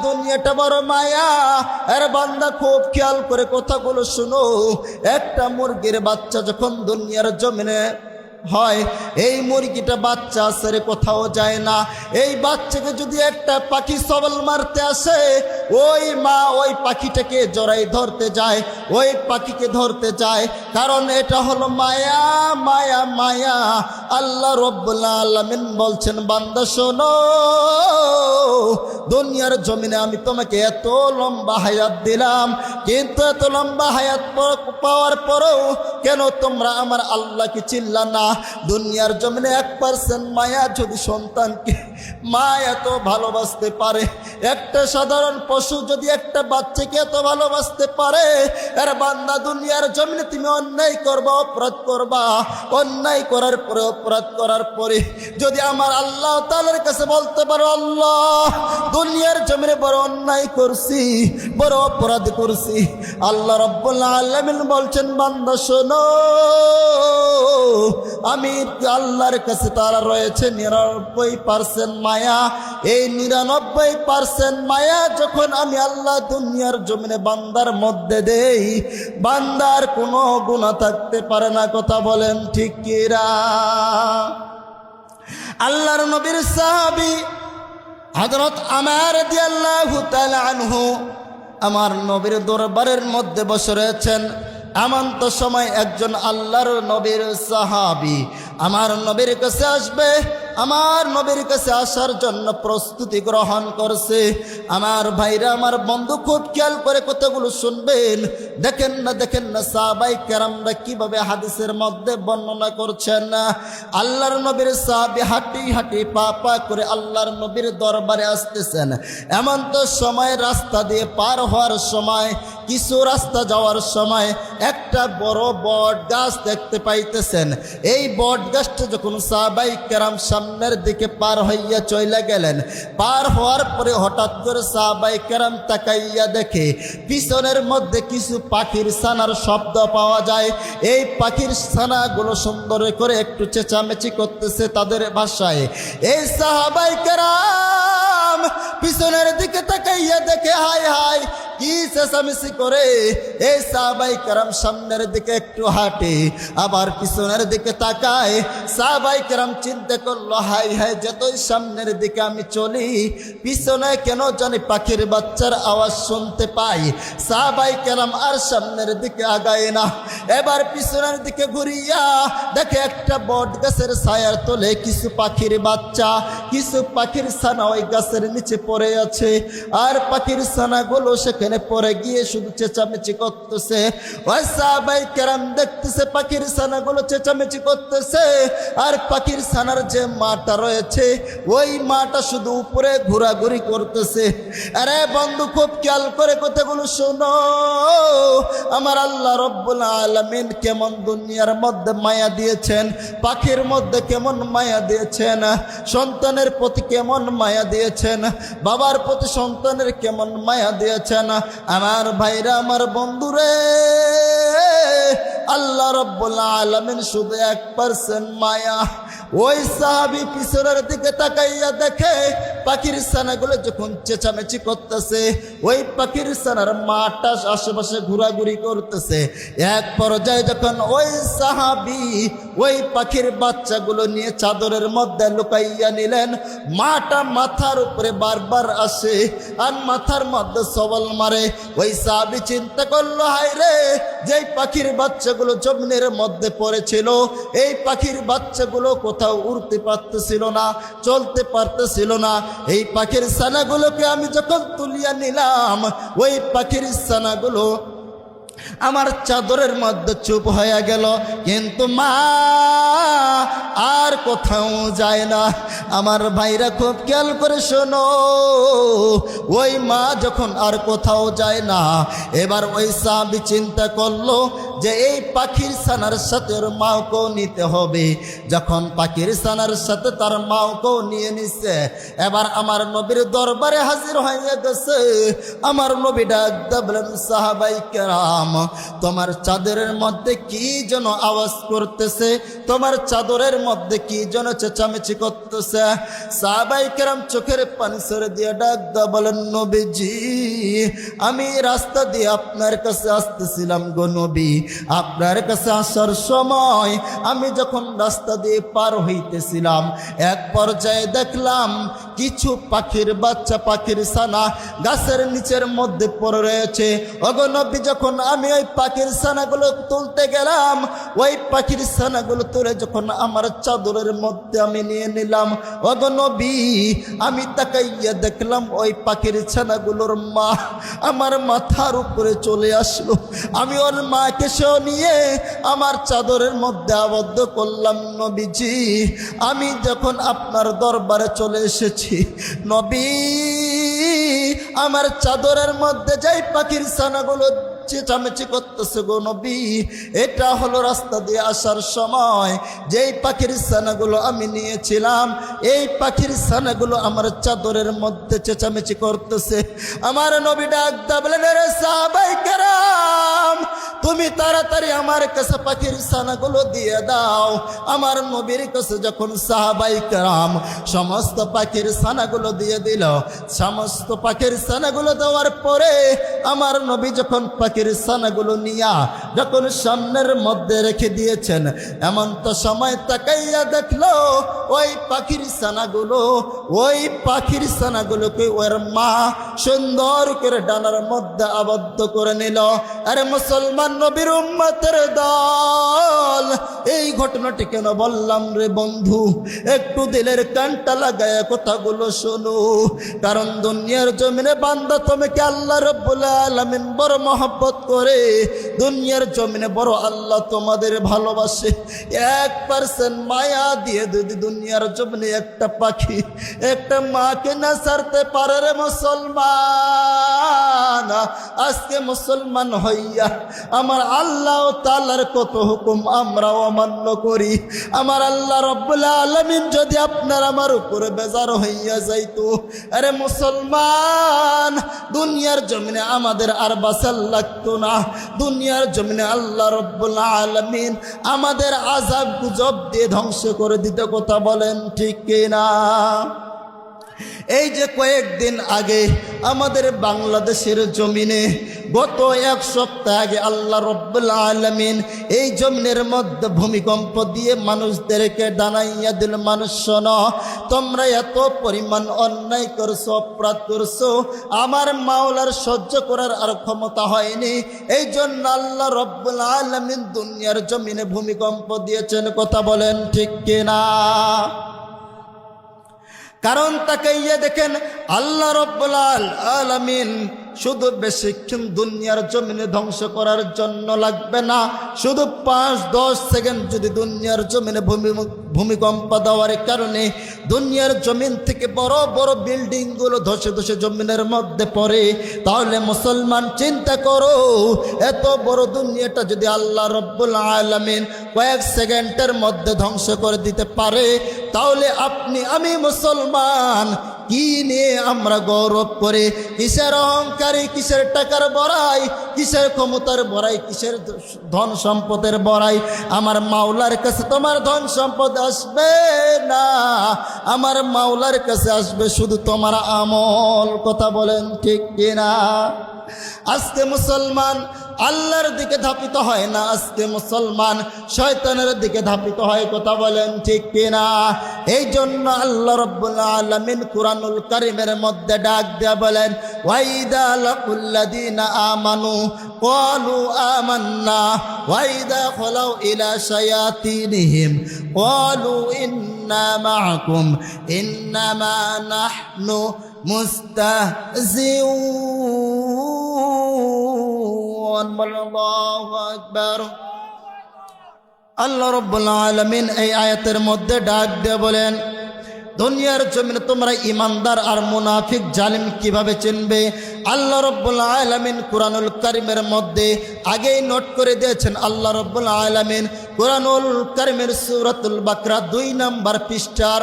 দুনিয়াটা বড় মায়া। আর বান্দা খুব খেয়াল করে কথাগুলো শুনো। একটা মুরগির বাচ্চা যখন দুনিয়ার জমিনে হয়, এই মুরগিটা বাচ্চা ছেড়ে কোথাও যায় না। এই বাচ্চাকে যদি একটা পাখি সবল মারতে আসে, ওই মা ওই পাখিটাকে জড়াই ধরতে যায়, ওই পাখিকে ধরতে যায়। কারণ এটা হলো মায়া, মায়া, মায়া। আল্লাহ রব্বুল আলামিন বলছেন, বান্দা শোনো, দুনিয়ার জমিনে আমি তোমাকে এত লম্বা হায়াত দিলাম, কিন্তু এত লম্বা হায়াত পাওয়ার পরেও কেন তোমরা আমার আল্লাহকে চিনলা না? দুনিয়ার জমিনে 1% মায়া যদি সন্তানকে মা এত ভালোবাসতে পারে, একটা সাধারণ পশু যদি একটা বাচ্চাকে এত ভালোবাসতে পারে, আর বান্দা দুনিয়ার জমিনে তুমি অন্যায় করবা, অপরাধ করবা, অন্যায় করার পরে, অপরাধ করার পরে যদি আমার আল্লাহ তাআলার কাছে বলতে পারো, আল্লাহ দুনিয়ার জমিনে বড় অন্যায় করছি, বড় অপরাধ করছি, আল্লাহ রাব্বুল আলামিন বলছেন, বান্দা শোনো, আমি আল্লাহর কাছে তারা রয়েছে 99% মায়া। এই 99% মায়া যখন আমি আল্লাহ দুনিয়ার জমিনে বান্দার মধ্যে দেই, বান্দার কোনো গুনাহ থাকতে পারে না। কথা বলেন ঠিক কিরা? আল্লাহর নবীর সাহাবী হযরত ওমর রাদিয়াল্লাহু তাআলা আনহু আমার নবীর দরবারের মধ্যে বসে রয়েছেন। এমন তো সময় একজন আল্লাহর নবীর সাহাবী আমার নবীর কাছে আসবে, আমার নবীর কাছে আসার জন্য প্রস্তুতি গ্রহণ করছে। আমার ভাইরা, আমার বন্ধু, খুব খেয়াল করে কথাগুলো শুনবেন। দেখেন না সাহাবায়ে কেরামরা কিভাবে হাদিসের মধ্যে বর্ণনা করছেন। আল্লাহর নবীর সাহাবী হাঁটি হাঁটি পা পা করে আল্লাহর নবীর দরবারে আসতেছেন। এমন তো সময় রাস্তা দিয়ে পার হওয়ার সময়, কিছু রাস্তা যাওয়ার সময় একটা বড় বট গাছ দেখতে পাইতেছেন। এই বট গাছটা যখন সাহাবায়ে কেরাম সামনের দিকে পার হইয়া চলে গেলেন, পার হওয়ার পরে হঠাৎ করে সাহাবায়ে কেরাম তাকাইয়া দেখে পিছনের মধ্যে কিছু পাখির ছানার শব্দ পাওয়া যায়। এই পাখির ছানাগুলো সুন্দর করে একটু চেঁচামেচি করতেছে তাদের ভাষায়। এই সাহাবায়ে কেরাম পিছনের দিকে তাকাইয়া দেখে, হায় হায় কি চেঁচামেচি করে। এই সাহাবায়ে কেরাম সামনের দিকে একটু হাঁটে, আবার পিছনের দিকে তাকায়। সাহাবায়ে কেরাম চিন্তা করলো, হায় হায়, যতই সামনের দিকে আমি চলি, পিছনে কেন জানি পাখির বাচ্চার আওয়াজ শুনতে পাই। সাহাবায়ে কেরাম আর সামনের দিকে আগায় না। এবার পিছনের দিকে ঘুরিয়া দেখে একটা বট গাছের ছায়ার তলে কিছু পাখির বাচ্চা, কিছু পাখির ছানা ওই গাছের নিচে পড়ে আছে। আর পাখির ছানাগুলো সেখানে পরে গিয়ে শুধু চেঁচামেচি করতেছে। ওই সাহাবায়ে কেরাম দেখতেছে পাখির ছানাগুলো চেঁচামেচি করতেছে, আর পাখির ছানার যে মাটা রয়েছে ওই মাটা শুধু উপরে ঘোরাঘুরি করতেছে। আরে বন্ধু, খুব খেয়াল করে কথাগুলো শোনো। আমার আল্লাহ রব্বুল আলামিন কেমন দুনিয়ার মধ্যে মায়া দিয়েছেন, পাখির মধ্যে কেমন মায়া দিয়েছেন, সন্তানের প্রতি কেমন মায়া দিয়েছেন, বাবার প্রতি সন্তানের কেমন মায়া দিয়েছেন। আমার ভাইরা, আমার বন্ধুরে, আল্লাহ রব্বুল আলামিন শুধু 1% মায়া। ওই সাহাবী পিছনের দিকে তাকাইয়া দেখে পাখির ছানাগুলো যখন চেঁচামেচি করতেছে, ওই পাখির ছানার মাটা আশেপাশে ঘোরাঘুরি করতেছে। এক পর্যায়ে যখন ওই সাহাবী ওই পাখির বাচ্চাগুলো নিয়ে চাদরের মধ্যে লুকাইয়া নিলেন, মাটা মাথার উপরে বারবার আসে আর মাথার মধ্যে সবল মারে। ওই সাহাবী চিন্তা করলো, হায় রে, যেই পাখির বাচ্চাগুলো জমিনের মধ্যে পড়েছিল, এই পাখির বাচ্চাগুলো কোথাও উড়তে পারতেছিল না, চলতে পারতেছিল না। এই পাখির ছানাগুলোকে আমি যখন তুলিয়া নিলাম, ওই পাখির ছানাগুলো আমার চাদরের মধ্যে চুপ হয়ে গেল, কিন্তু মা আর কোথাও যায় না। আমার ভাইরা, খুব খেয়াল করে শোনো। ওই মা যখন আর কোথাও যায় না, এবার ওই সাহাবী চিন্তা করলো যে এই পাখির ছানার সাথে ওর মাকেও নিতে হবে। যখন পাখির ছানার সাথে তার মাকেও নিয়ে নিছে, এবার আমার নবীর দরবারে হাজির হয়ে গেছে। আমার নবী ডাক বলেন, সাহাবাই কেরাম, তোমার চাদরের মধ্যে কি যেন আওয়াজ করতেছে, তোমার চাদরের মধ্যে কি যেন চেঁচামেচি করতেছে। সাহাবাই কেরাম চোখের পানি ছেড়ে দিয়ে ডাক বলেন, নবীজি, আমি রাস্তা দিয়ে আপনার কাছে আসতেছিলাম গো নবী। আপনার কাছে আসার সময় আমি যখন রাস্তা দিয়ে পার হইতেছিলাম, এক পর্যায়ে দেখলাম কিছু পাখির বাচ্চা, পাখির ছানা গাছের নিচের মধ্যে পড়ে রয়েছে। ওগো নবী, যখন আমি ওই পাখির ছানাগুলো তুলতে গেলাম, ওই পাখির ছানাগুলো তুলে যখন আমার চাদরের মধ্যে আমি নিয়ে নিলাম, ওগো নবী, আমি তাকাইয়া দেখলাম ওই পাখির ছানাগুলোর মা আমার মাথার উপরে চলে আসলো। আমি ওর মাকে সেও নিয়ে আমার চাদরের মধ্যে আবদ্ধ করলাম। নবীজি, আমি যখন আপনার দরবারে চলে এসেছি, নবী, আমার চাদরের মধ্যে যাই পাখির ছানাগুলো চেঁচামেচি করতেছে গো নবী, এটা হলো রাস্তা দিয়ে আসার সময় যেই পাখির ছানাগুলো আমি নিয়েছিলাম, এই পাখির ছানাগুলো আমার চাদরের মধ্যে চেঁচামেচি করতেছে। আমার নবী ডাক বলেন, রে সাহাবায়ে কেরাম, তুমি তাড়াতাড়ি আমার কাছে পাখির ছানাগুলো দিয়ে দাও। আমার নবীর কাছে যখন সাহাবায়ে কেরাম সমস্ত পাখির ছানাগুলো দিয়ে দিল, সমস্ত পাখির ছানাগুলো দেওয়ার পরে আমার নবী যখন পাখির ছানাগুলো নিয়া যখন সামনের মধ্যে রেখে দিয়েছেন, এমন তো সময় তাকাইয়া দেখলো ওই পাখির ছানাগুলোকে ওর মা সুন্দর করে ডানার মধ্যে আবদ্ধ করে নিল। আরে মুসলমান নবীর উম্মতের দল, এই ঘটনাটি কেন বললাম রে বন্ধু, একটু দিলের কানটা লাগায় কথাগুলো শোনো। কারণ দুনিয়ার জমিনে বান্দা তোমাকে আল্লাহ রাব্বুল আলামিন বড় মহব্বত করে, দুনিয়ার জমিনে বড় আল্লাহ তোমাদের ভালোবাসে। 1% মায়া দিয়ে যদি দুনিয়ার জমিনে একটা পাখি একটা মাকে না ছাড়তে পারে রে মুসলমান, আজকে মুসলমান হইয়া আমার আল্লাহ তাআলার কত হুকুম আমরাও অমান্য করি। আমার আল্লাহ রাব্বুল আলামিন যদি আপনার আমার উপরে বেজার হইয়া যাইতো, আরে মুসলমান, দুনিয়ার জমিনে আমাদের আর বাঁচার লাগতো না। দুনিয়ার জমিনে আল্লাহ রাব্বুল আলামিন আমাদের আযাব গুজব দিয়ে ধ্বংস করে দিতে। কথা বলেন ঠিক কিনা? এই যে কয়েকদিন আগে আমাদের বাংলাদেশের জমিনে, গত 1 সপ্তাহ আগে আল্লাহ রাব্বুল আলামিন এই জমিনের মধ্যে ভূমিকম্প দিয়ে মানুষদেরকে জানাইয়া দিল, মানুষ শোনো, তোমরা এত পরিমাণ অন্যায় করছো, অপরাধ করছো, আমার মাওলার সহ্য করার আর ক্ষমতা হয়নি। এই জন্য আল্লাহ রাব্বুল আলামিন দুনিয়ার জমিনে ভূমিকম্প দিয়েছেন। কথা বলেন ঠিক কিনা? কারণ তাকাইয়া দেখেন, আল্লাহ রাব্বুল আলামিন শুধু বেশিক্ষণ দুনিয়ার জমিনে ধ্বংস করার জন্য লাগবে না, শুধু 5-10 সেকেন্ড যদি দুনিয়ার জমিনে ভূমিকম্প দেওয়ার কারণে দুনিয়ার জমিন থেকে বড় বড় বিল্ডিংগুলো ধসে ধসে জমিনের মধ্যে পড়ে, তাহলে মুসলমান চিন্তা করো, এত বড় দুনিয়াটা যদি আল্লাহ রাব্বুল আলামিন কয়েক সেকেন্ডের মধ্যে ধ্বংস করে দিতে পারে, তাহলে আপনি আমি মুসলমান কি নিয়ে আমরা গৌরব করে, কিসের অহংকারী, কিসের টাকার বড়াই, কিসের ক্ষমতার বড়াই, কিসের ধন সম্পদের বড়াই? আমার মাওলার কাছে তোমার ধন সম্পদ আসবে না, আমার মাওলার কাছে আসবে শুধু তোমার আমল। কথা বলেন ঠিক কিনা? আজকে মুসলমান আল্লাহর দিকে ধাপিত হয় না, আজকে মুসলমান শয়তানের দিকে ধাপিত হয়। কথা বলেন ঠিক কিনা? এই জন্য আল্লাহ রাব্বুল আলামিন কুরআনুল কারীমের মধ্যে ডাক দেয়া বলেন, ওয়াইদা লাকুল্লাযিনা আমানু ক্বালু আমান্না ওয়াইদা খালাউ ইলা শায়াতিনহিম ক্বালু ইন্না মাআকুম ইন্নামা নাহনু মুস্তাহজিউন। আল্লাহু আকবার। আল্লাহ রাব্বুল আলামিন এই আয়াতের মধ্যে ডাক দিয়ে বলেন, দুনিয়ার জমিনে তোমরা ইমানদার আর মুনাফিক জালিম কিভাবে চিনবে? আল্লাহ রাব্বুল আলামিন কুরআনুল কারীমের মধ্যে আগেই নোট করে দিয়েছেন। আল্লাহ রাব্বুল আলামিন কুরআনুল কারীমের সূরাতুল বাকরা 2 নম্বর পৃষ্ঠার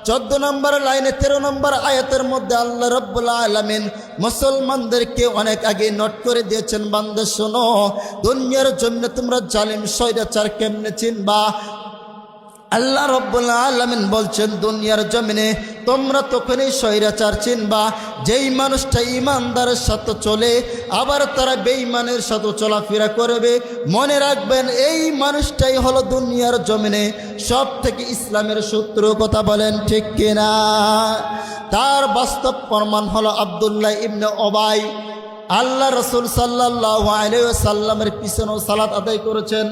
14 নম্বর লাইনে 13 নম্বর আয়াতের মধ্যে আল্লাহ রাব্বুল আলামিন মুসলমানদেরকে অনেক আগে নোট করে দিয়েছেন, বান্দা শোনো, দুনিয়ার জমিনে তোমরা জালিম স্বৈরাচার কেমনে চিনবা? আল্লাহ রাব্বুল আলামিন বলছেন, দুনিয়ার জমিনে তোমরা তখনই স্বৈরাচার চিনবা যেই মানুষটা ইমানদারের সাথে চলে আবার তারা বেঈমানের সাথে চলাফেরা করবে। মনে রাখবেন, এই মানুষটাই হলো দুনিয়ার জমিনে সব থেকে ইসলামের শত্রু। কথা বলেন ঠিক কিনা? তার বাস্তব প্রমাণ হলো আব্দুল্লাহ ইবনে উবাই। আল্লাহ রাসূল সাল্লাল্লাহু আলাইহি ওয়াসাল্লামের পিছনেও সালাত আদায় করেছেন,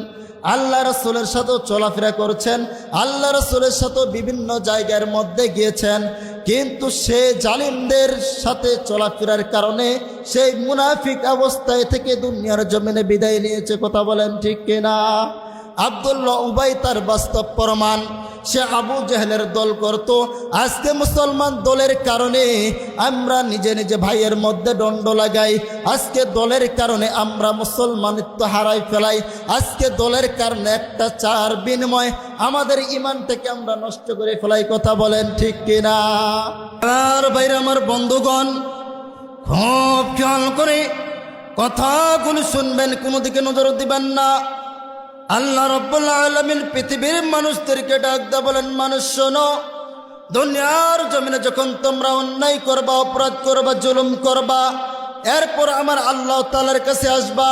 আল্লাহ রাসূলের সাথেও চলাফেরা করছেন, আল্লাহ রাসূলের সাথেও বিভিন্ন জায়গার মধ্যে গিয়েছেন, কিন্তু সে জালিমদের সাথে চলাফেরার কারণে সেই মুনাফিক অবস্থায় থেকে দুনিয়ার জমিনে বিদায় নিয়েছে। কথা বলেন ঠিক কিনা? আব্দুল্লাহ উবাই তার বাস্তব প্রমাণ। সে আবু জেহেলের দল করত। আজকে মুসলমান দলের কারণে আমরা নিজে নিজে ভাইয়ের মধ্যে দণ্ড লাগাই। আজকে দলের কারণে আমরা মুসলমানিত্ব হারাই ফেলাই। আজকে দলের কারণে একটা চার বিনিময় আমাদের ইমানটাকে আমরা নষ্ট করে ফেলাই। কথা বলেন ঠিক কিনা? আর ভাইরা আমার বন্ধুগণ, খুব খেয়াল করে কথাগুলো শুনবেন, কোনো দিকে নজর দিবেন না। আল্লাহ রাব্বুল আলামিন পৃথিবীর মানুষদেরকে ডাক দা বলেন, মানুষ শোনো, দুনিয়ার জমিনে যখন তোমরা অন্যায় করবা, অপরাধ করবা, জুলুম করবা, এরপর আমার আল্লাহ তাআলার কাছে আসবা,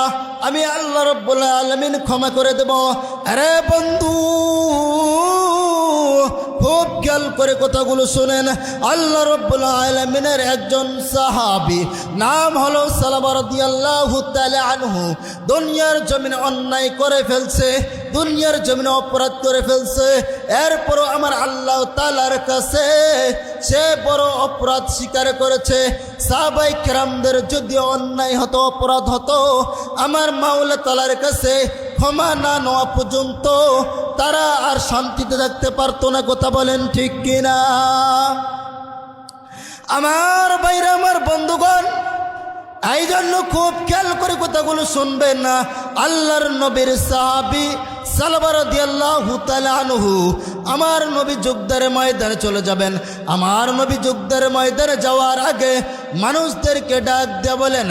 আমি আল্লাহ রাব্বুল আলামিন ক্ষমা করে দেব। আরে বন্ধু, খুব খেয়াল করে কথাগুলো শুনেন। আল্লাহ রাব্বুল আলামিনের একজন সাহাবী নাম হলো সালামা রাদিয়াল্লাহু তাআলা আনহু, দুনিয়ার জমিনে অন্যায় করে ফেলছে, দুনিয়ার জমিনে অপরাধ করে ফেলছে, এরপরও আমার আল্লাহ তাআলার কাছে সে বড় অপরাধ স্বীকার করেছে। সাহাবায়ে কেরামদের যদি অন্যায় হতো, অপরাধ হতো, আমার মাওলা তাআলার কাছে ক্ষমা না নেওয়া পর্যন্ত তারা আর শান্তিতে থাকতে পারতো না। কথা বলেন ঠিক কিনা? আমার ভাইরা, আমার বন্ধুগণ, এই জন্য খুব খেয়াল করে কথাগুলো শুনবেন না। আল্লাহর নবীর সাহাবী সালমা রাদিয়াল্লাহু তাআলা আনহু আমার নবী যুদ্ধের ময়দানে চলে যাবেন। আমার নবী যুদ্ধের ময়দানে যাওয়ার আগে মানুষদেরকে ডাক দিয়ে বলেন,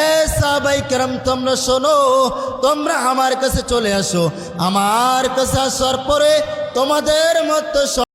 এ সাহাবায়ে কেরাম, তোমরা শোনো, তোমরা আমার কাছে চলে আসো। আমার কাছে আসার পরে তোমাদের মতো